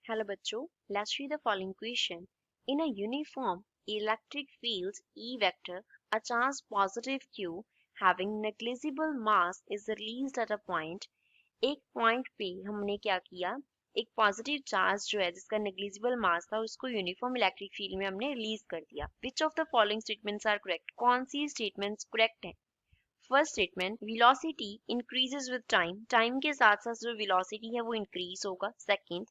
Hello bachcho, let's read the following question. In a uniform electric field E vector, a charge positive Q having negligible mass is released at a point. एक point पे हमने क्या किया, एक positive charge जो है जिसका negligible mass था उसको यूनिफॉर्म इलेक्ट्रिक फील्ड में हमने रिलीज कर दिया. Which of the following statements are correct? कौन सी स्टेटमेंट्स करेक्ट है? First statement, velocity increases with time, time के साथ साथ जो वेलोसिटी है वो इंक्रीज होगा. Second,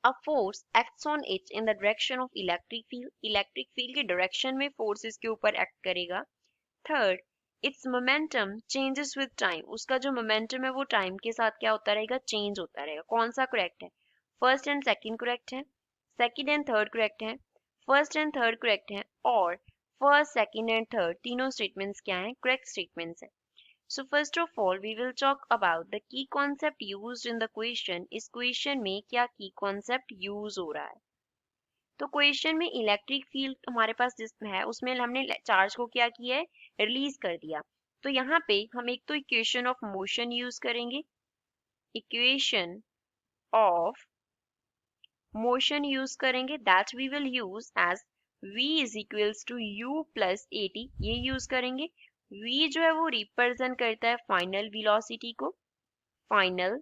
a force acts on it in the direction of electric field, electric field के डायरेक्शन में फोर्स इसके ऊपर एक्ट करेगा. Third, its momentum changes with time, उसका जो मोमेंटम है वो टाइम के साथ क्या होता रहेगा, चेंज होता रहेगा. कौन सा करेक्ट है? फर्स्ट एंड सेकंड करेक्ट है, सेकंड एंड थर्ड करेक्ट है, फर्स्ट एंड थर्ड करेक्ट है, और फर्स्ट सेकंड एंड थर्ड तीनों स्टेटमेंट्स क्या हैं, करेक्ट स्टेटमेंट्स हैं. So first of all, we will talk about the key concept used in the question. इस question में क्या key concept use हो रहा है? तो क्वेश्चन में इलेक्ट्रिक फील्ड हमारे पास जिसमें है उसमें हमने चार्ज को क्या किया है, रिलीज कर दिया. तो यहाँ पे हम एक तो इक्वेशन ऑफ मोशन यूज करेंगे, इक्वेशन ऑफ मोशन यूज करेंगे, that we will use as v is equals to u plus at, ये यूज करेंगे. v जो है वो रिप्रेजेंट करता है फाइनल वेलोसिटी को, फाइनल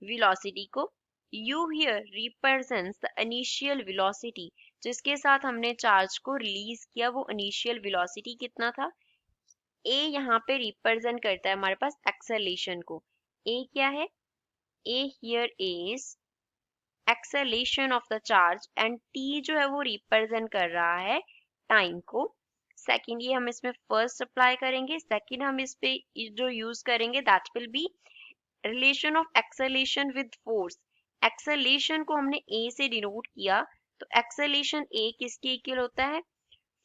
वेलोसिटी को. u here represents the initial velocity, जिसके साथ हमने चार्ज को रिलीज किया वो इनिशियल वेलोसिटी कितना था. a यहाँ पे रिप्रेजेंट करता है हमारे पास एक्सेलेरेशन को. a क्या है? a here is acceleration of the charge and t जो है वो रिप्रेजेंट कर रहा है टाइम को. सेकेंड, ये हम इसमें फर्स्ट अप्लाई करेंगे. सेकेंड हम इस पे जो यूज करेंगे that will B relation of acceleration with force. Acceleration को हमने a से डिनोट किया, तो एक्सेलेरेशन a किसके इक्वल होता है,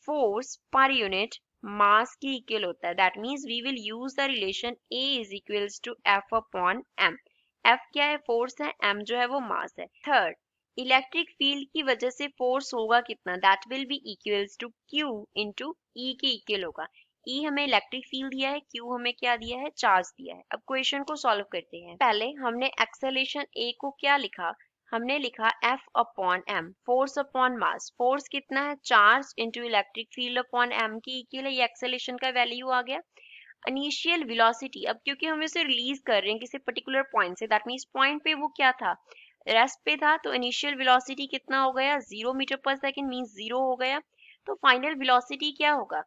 फोर्स पर यूनिट मास के इक्वल होता है. That means we will use the relation a is equals to f upon m. f क्या है, फोर्स है, m जो है वो मास है. थर्ड, इलेक्ट्रिक फील्ड की वजह से फोर्स होगा कितना, that will be equals to q into e के इक्वल होगा. E हमें इलेक्ट्रिक फील्ड दिया है, Q हमें क्या दिया है, चार्ज दिया है. अब क्वेश्चन को सॉल्व करते हैं. पहले हमने एक्सेलेरेशन A को क्या लिखा, हमने लिखा F upon m, force upon mass. Force कितना है, charge into electric field upon m की इक्वल है, ये एक्सेलेरेशन का वैल्यू आ गया. इनिशियल वेलोसिटी, अब क्योंकि हम इसे रिलीज कर रहे हैं किसी पर्टिकुलर पॉइंट से, दैट मींस पॉइंट पे वो क्या था, रेस्ट पे था, तो इनिशियल वेलोसिटी कितना हो गया, 0 मीटर पर सेकंड, मींस 0 हो गया. तो फाइनल वेलोसिटी क्या होगा,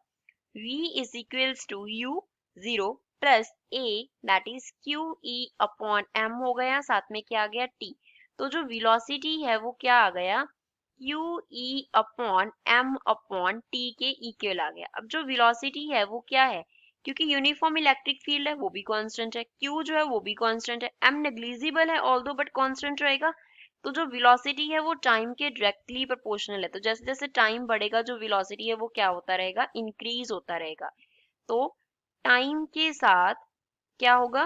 v is equals to u 0 plus a that is q e upon m हो गया, साथ में क्या आ गया, t. तो जो वेलोसिटी है वो क्या आ गया, q e upon m upon t के इक्वल आ गया. अब जो वेलोसिटी है वो क्या है, क्योंकि यूनिफॉर्म इलेक्ट्रिक फील्ड है वो भी कांस्टेंट है, q जो है वो भी कांस्टेंट है, m नेग्लिजिबल है ऑल्दो बट कांस्टेंट रहेगा. तो जो वेलोसिटी है वो टाइम के डायरेक्टली प्रोपोर्शनल है, तो जैसे जैसे टाइम बढ़ेगा जो वेलोसिटी है वो क्या होता रहेगा, इंक्रीज होता रहेगा. तो टाइम के साथ क्या होगा,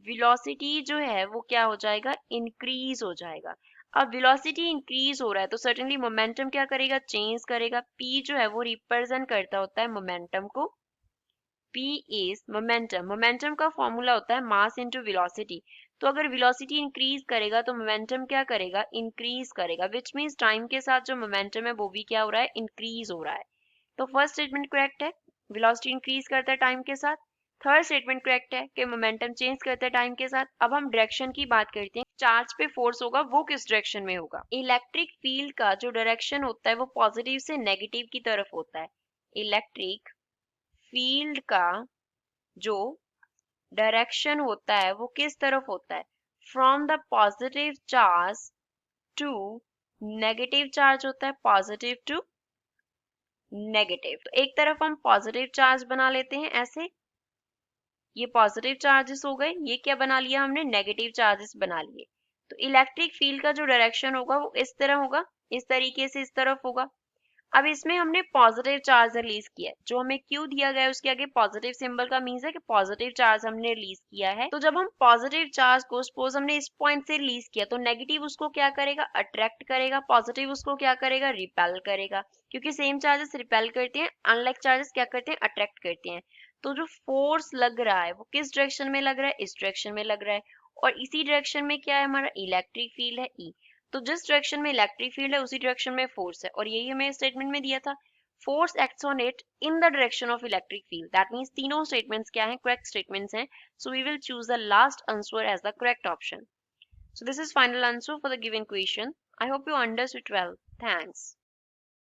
वेलोसिटी जो है वो क्या हो जाएगा, इंक्रीज हो जाएगा. अब वेलोसिटी इंक्रीज हो रहा है तो सर्टेनली मोमेंटम क्या करेगा, चेंज करेगा. p जो है वो रिप्रेजेंट करता होता है मोमेंटम को. p इज मोमेंटम, मोमेंटम का फॉर्मूला होता है मास इनटू वेलोसिटी. तो अगर वेलोसिटी इंक्रीज करेगा तो मोमेंटम क्या करेगा, इंक्रीज करेगा, विच मींस टाइम के साथ जो मोमेंटम है वो भी क्या हो रहा है, इंक्रीज हो रहा है. तो फर्स्ट स्टेटमेंट करेक्ट है, वेलोसिटी इंक्रीज करता है टाइम के साथ. थर्ड स्टेटमेंट करेक्ट है कि मोमेंटम चेंज करता है टाइम के साथ. अब हम डायरेक्शन की बात करते हैं, चार्ज पे फोर्स होगा वो किस डायरेक्शन में होगा. इलेक्ट्रिक फील्ड का जो डायरेक्शन होता है वो पॉजिटिव से नेगेटिव की तरफ होता है. इलेक्ट्रिक फील्ड का जो डायरेक्शन होता है वो किस तरफ होता है, from the positive charge to negative charge होता है, पॉजिटिव टू नेगेटिव. तो एक तरफ हम पॉजिटिव चार्ज बना लेते हैं ऐसे, ये पॉजिटिव चार्जेस हो गए, ये क्या बना लिया हमने, नेगेटिव चार्जेस बना लिए. तो इलेक्ट्रिक फील्ड का जो डायरेक्शन होगा वो इस तरह होगा, इस तरीके से इस तरफ होगा. अब इसमें हमने पॉजिटिव चार्ज रिलीज किया है, जो हमें क्यू दिया गया है उसके आगे पॉजिटिव सिंबल का मीन्स है कि पॉजिटिव चार्ज हमने रिलीज किया है. तो जब हम पॉजिटिव चार्ज को सपोज हमने इस पॉइंट से रिलीज किया तो नेगेटिव उसको क्या करेगा, अट्रैक्ट करेगा, पॉजिटिव उसको क्या करेगा, रिपेल करेगा, क्योंकि सेम चार्जेस रिपेल करते हैं, अनलाइक चार्जेस क्या करते हैं, अट्रैक्ट करते हैं. तो जो फोर्स लग रहा है वो किस डायरेक्शन में लग रहा है, इस डायरेक्शन में लग रहा है. और इसी डायरेक्शन में क्या है हमारा इलेक्ट्रिक फील्ड है ई। तो जिस डायरेक्शन में इलेक्ट्रिक फील्ड है उसी डायरेक्शन में फोर्स है, और यही हमें स्टेटमेंट में दिया था, force acts on it in the direction of electric field. That means तीनों स्टेटमेंट्स क्या हैं, करेक्ट स्टेटमेंट्स हैं। So we will choose the last answer as the correct option. So this is final answer for the given question. I hope you understood well. Thanks.